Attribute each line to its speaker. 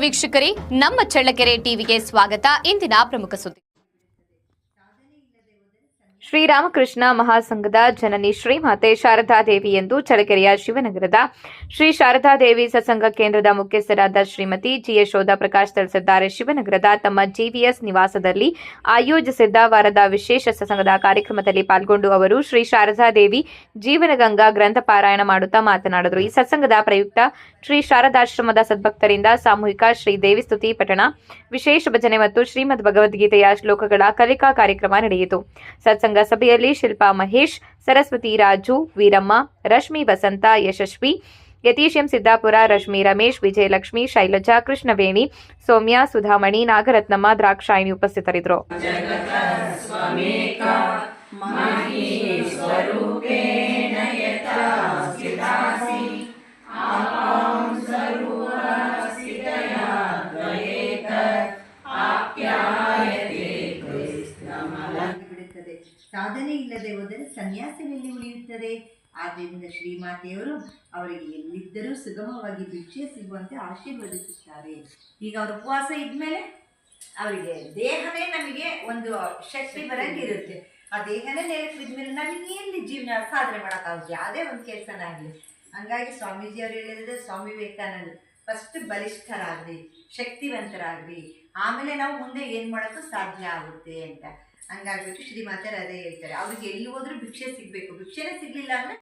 Speaker 1: ವೀಕ್ಷಕರೇ, ನಮ್ಮ ಚಳ್ಳಕೆರೆ ಟಿವಿಗೆ ಸ್ವಾಗತ. ಇಂದಿನ ಪ್ರಮುಖ ಸುದ್ದಿ. ಶ್ರೀರಾಮಕೃಷ್ಣ ಮಹಾಸಂಘದ ಜನನಿ ಶ್ರೀಮಾತೆ ಶಾರದಾದೇವಿ ಎಂದು ಚಳ್ಳಕೆರೆಯ ಶಿವನಗರದ ಶ್ರೀ ಶಾರದಾದೇವಿ ಸತ್ಸಂಗ ಕೇಂದ್ರದ ಮುಖ್ಯಸ್ಥರಾದ ಶ್ರೀಮತಿ ಜಿ ಯಶೋಧ ಪ್ರಕಾಶ್ ತಿಳಿಸಿದ್ದಾರೆ. ಶಿವನಗರದ ತಮ್ಮ ಜಿವಿಎಸ್ ನಿವಾಸದಲ್ಲಿ ಆಯೋಜಿಸಿದ್ದ ವಾರದ ವಿಶೇಷ ಸತ್ಸಂಗದ ಕಾರ್ಯಕ್ರಮದಲ್ಲಿ ಪಾಲ್ಗೊಂಡು ಅವರು ಶ್ರೀ ಶಾರದಾದೇವಿ ಜೀವನಗಂಗಾ ಗ್ರಂಥ ಪಾರಾಯಣ ಮಾಡುತ್ತಾ ಮಾತನಾಡಿದರು. ಈ ಸತ್ಸಂಗದ ಪ್ರಯುಕ್ತ ಶ್ರೀ ಶಾರದಾಶ್ರಮದ ಸದ್ಭಕ್ತರಿಂದ ಸಾಮೂಹಿಕ ಶ್ರೀ ದೇವಿ ಸ್ತುತಿ ಪಠಣ, ವಿಶೇಷ ಭಜನೆ ಮತ್ತು ಶ್ರೀಮದ್ ಭಗವದ್ಗೀತೆಯ ಶ್ಲೋಕಗಳ ಕಲಿಕಾ ಕಾರ್ಯಕ್ರಮ ನಡೆಯಿತು. ಸತ್ಸಂಗ ಸಭೆಯಲ್ಲಿ ಶಿಲ್ಪಾ ಮಹೇಶ್, ಸರಸ್ವತಿ ರಾಜು, ವೀರಮ್ಮ, ರಶ್ಮಿ ವಸಂತ, ಯಶಸ್ವಿ, ಯತೀಶ್ ಎಂ ಸಿದ್ದಾಪುರ, ರಶ್ಮಿ ರಮೇಶ್, ವಿಜಯಲಕ್ಷ್ಮಿ, ಶೈಲಜಾ, ಕೃಷ್ಣವೇಣಿ, ಸೌಮ್ಯ, ಸುಧಾಮಣಿ, ನಾಗರತ್ನಮ್ಮ, ದ್ರಾಕ್ಷಾಯಿಣಿ ಉಪಸ್ಥಿತರಿದ್ದರು.
Speaker 2: ಸಾಧನೆ ಇಲ್ಲದೆ ಹೋದರೆ ಸನ್ಯಾಸವೆಲ್ಲಿ ಉಳಿಯುತ್ತದೆ. ಆದ್ದರಿಂದ ಶ್ರೀಮಾತೆಯವರು ಅವರಿಗೆ ಎಲ್ಲಿದ್ದರೂ ಸುಗಮವಾಗಿ ಭಿಕ್ಷೆ ಸಿಗುವಂತೆ ಆಶೀರ್ವದಿಸುತ್ತಾರೆ. ಈಗ ಅವರು ಉಪವಾಸ ಇದ್ಮೇಲೆ ಅವರಿಗೆ ದೇಹವೇ ನಮಗೆ ಒಂದು ಶಕ್ತಿ ಬರಂಗಿರುತ್ತೆ. ಆ ದೇಹನೇ ನೆಲೆಸಿದ್ಮೇಲೆ ನಮಗೆ ಎಲ್ಲಿ ಜೀವನ ಸಾಧನೆ ಮಾಡೋಕ್ಕಾಗುತ್ತೆ, ಅದೇ ಒಂದು ಕೆಲಸನಾಗಲಿ. ಹಂಗಾಗಿ ಸ್ವಾಮೀಜಿ ಅವರು ಹೇಳಿದ್ರೆ, ಸ್ವಾಮಿ ವಿವೇಕಾನಂದ ಫಸ್ಟ್ ಬಲಿಷ್ಠರಾಗ್ರಿ, ಶಕ್ತಿವಂತರಾಗ್ರಿ, ಆಮೇಲೆ ನಾವು ಮುಂದೆ ಏನು ಮಾಡೋಕ್ಕೂ ಸಾಧ್ಯ ಆಗುತ್ತೆ ಅಂತ. ಹಂಗಾಗ್ಬಿಟ್ಟು ಶ್ರೀಮಾತೆಯರು ಅದೇ ಹೇಳ್ತಾರೆ. ಅವ್ರಿಗೆ ಎಲ್ಲಿ ಹೋದ್ರೂ ಭಿಕ್ಷೆ ಸಿಗಬೇಕು. ಭಿಕ್ಷೆನೇ ಸಿಗಲಿಲ್ಲ ಅಂದರೆ